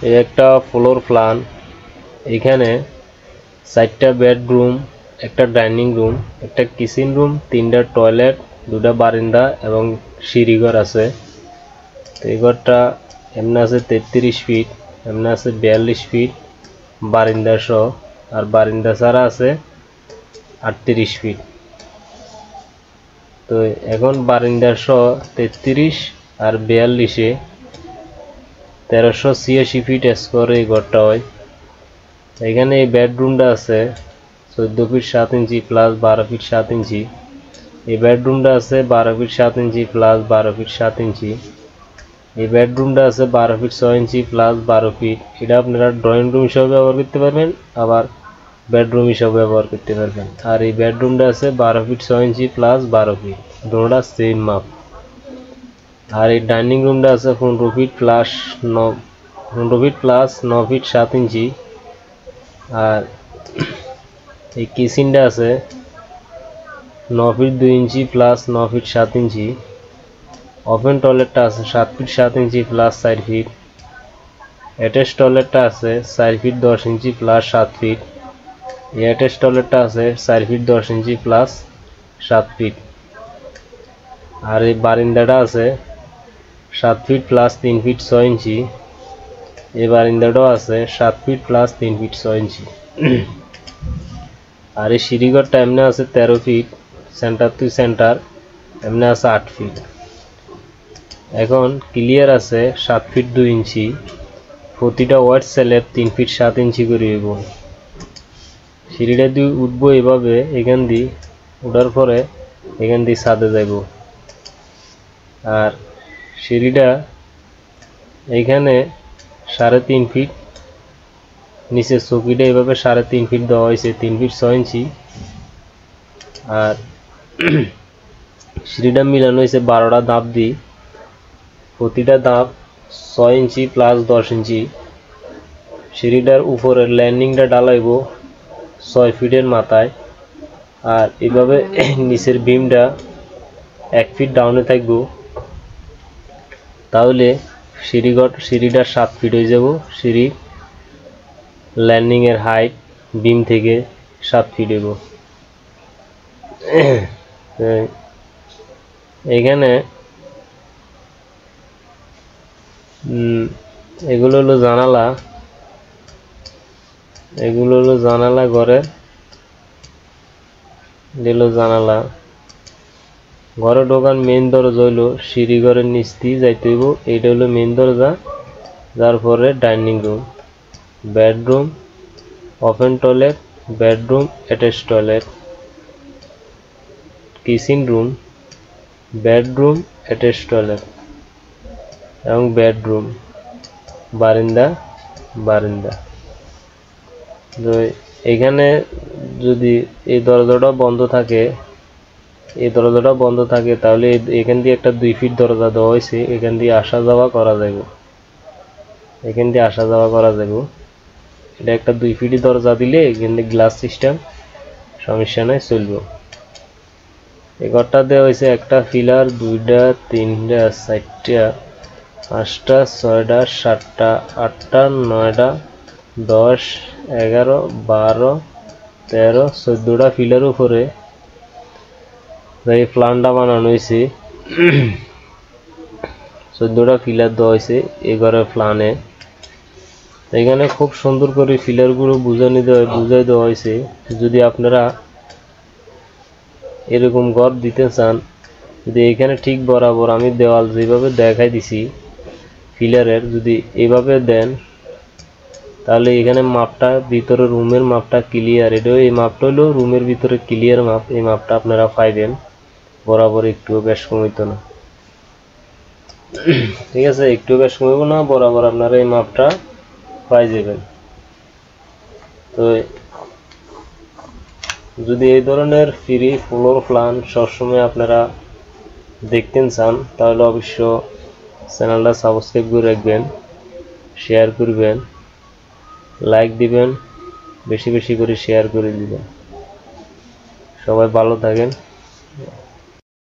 এই একটা floor plan. এখানে 4টা বেডরুম, একটা ডাইনিং রুম, একটা কিচেন রুম, 3টা টয়লেট, 2টা বারান্দা এবং সিঁড়িঘর আছে। তো এই ঘরটা এমনি আছে 33 ফিট, এমনি আছে 42 ফিট বারান্দা সহ, আর বারান্দা ছাড়া আছে 38 ফিট। তো এখন বারান্দা সহ 33 আর 42-এ 1386 ফিট স্কোয়ার এই ঘরটা হয়। এখানে এই বেডরুমটা আছে 14 ফিট 7 ইঞ্চি প্লাস 12 ফিট 7 ইঞ্চি। এই বেডরুমটা আছে 12 ফিট 7 ইঞ্চি প্লাস 12 ফিট 7 ইঞ্চি। এই বেডরুমটা আছে 12 ফিট 6 ইঞ্চি প্লাস 12 ফিট। এটা আপনারা ড্রয়িং রুম হিসাবে ব্যবহার করতে পারবেন, আবার বেডরুম হিসাবে ব্যবহার করতে পারবেন। আর এই বেডরুমটা আছে 12 ফিট 6 ইঞ্চি প্লাস 12 ফিট, দুটোটা সেম মাপ। আর এই ডাইনিং রুমটা আছে 15 ফিট প্লাস 9 ফিট 7 ইঞ্চি। আর এই কিচেনটা আছে 9 feet 2 inch plus 9 feet 7 inch. Open টয়লেটটা আছে 7 feet 7 inch plus 4 feet. Attach টয়লেটটা আছে 4 ফিট 10 ইঞ্চি প্লাস 7 ফিট। এই অ্যাটাচ টয়লেটটা আছে 4 ফিট 10 ইঞ্চি প্লাস 7 ফিট। আর এই বারান্দাটা আছে 7 ফিট প্লাস 3 ফিট 6 ইঞ্চি। এই বারান্দাটাও আছে 7 ফিট প্লাস 3 ফিট 6 ইঞ্চি। আর এই সিঁড়িঘরটা এমনি আছে 13 ফিট সেন্টার টু সেন্টার, এমনি আছে 8 ফিট। এখন ক্লিয়ার আছে 7 ফিট 2 ইঞ্চি। প্রতিটা ওয়াইড স্ল্যাব 3 ফিট 7 ইঞ্চি করে হইব। সিঁড়িটা দিয়ে উঠবো এভাবে, এখান দিয়ে উঠার পরে এখান দিয়ে ছাদে যাইব। আর সিঁড়িটা এইখানে 3.5 ফিট, নিচে চৌকিটা এভাবে 3.5 ফিট দেওয়া হয়েছে, 3 ফিট 6 ইঞ্চি। আর সিঁড়িটা মিলানো হয়েছে 12টা ধাপ দিয়ে, প্রতিটা ধাপ 6 ইঞ্চি প্লাস 10 ইঞ্চি। সিঁড়িটার উপরের ল্যান্ডিংটা ঢালাইব 6 ফিটের মাথায়। আর এভাবে নিচের বিমটা 1 ফিট ডাউনে থাকবো, তাহলে সিঁড়িটা 7 ফিট হয়ে যাব। সিঁড়ি ল্যান্ডিং এর হাইট বিম থেকে 7 ফিট হইব। এখানে এগুলো হলো জানালা, এগুলো হলো জানালা ঘরের, দিলো জানালা। ঘরে ঢোকার মেইন দরজা হইলো সিঁড়ি ঘরের নিচ দিয়ে যাইতে হইব। এইটা হলো মেইন দরজা, যার পরে dining room, bedroom, open toilet, bedroom, attach toilet, kitchen room, bedroom, attach toilet এবং বেডরুম, বারান্দা। তো এখানে যদি এই দরজাটা বন্ধ থাকে, তাহলে এখান দিয়ে একটা 2 ফিট দরজা দেওয়া হয়েছে, এখান দিয়ে আসা যাওয়া করা যাবে। এটা একটা 2 ফিট দরজা দিলে এখান দিয়ে গ্লাস সিস্টেম, সমস্যা নাই, চলবে। এই ঘরটা দেওয়া হয়েছে একটা পিলার, 2টা 3টা 4টা 5টা 6টা 7টা 8টা 9টা 10 11 12 13 14টা পিলার উপরে এই প্ল্যানটা বানানো হয়েছে। 14টা পিলার দেওয়া হয়েছে এই ঘরের প্ল্যানে। এখানে খুব সুন্দর করে পিলারগুলো বুঝাই দেওয়া হয়েছে। যদি আপনারা এরকম ঘর দিতে চান, যদি এখানে ঠিক বরাবর আমি দেওয়াল যেভাবে দেখাই দিছি পিলারের, যদি এভাবে দেন, তাহলে এখানে মাপটা ভিতরে রুমের মাপটা ক্লিয়ার। এই মাপটা হলো রুমের ভিতরে ক্লিয়ার মাপ। এই মাপটা আপনারা পাইবেন, বরাবর একটুও বেশ কমিত না। ঠিক আছে, একটু বেশ কমিব না, বরাবর আপনারা এই মাপটা পাই যাবেন। তো যদি এই ধরনের ফ্রি ফ্লোর প্ল্যান সবসময় আপনারা দেখতে চান, তাহলে অবশ্য চ্যানেলটা সাবস্ক্রাইব করে রাখবেন, শেয়ার করবেন, লাইক দিবেন, বেশি বেশি করে শেয়ার করে দিবেন। সবাই ভালো থাকেন।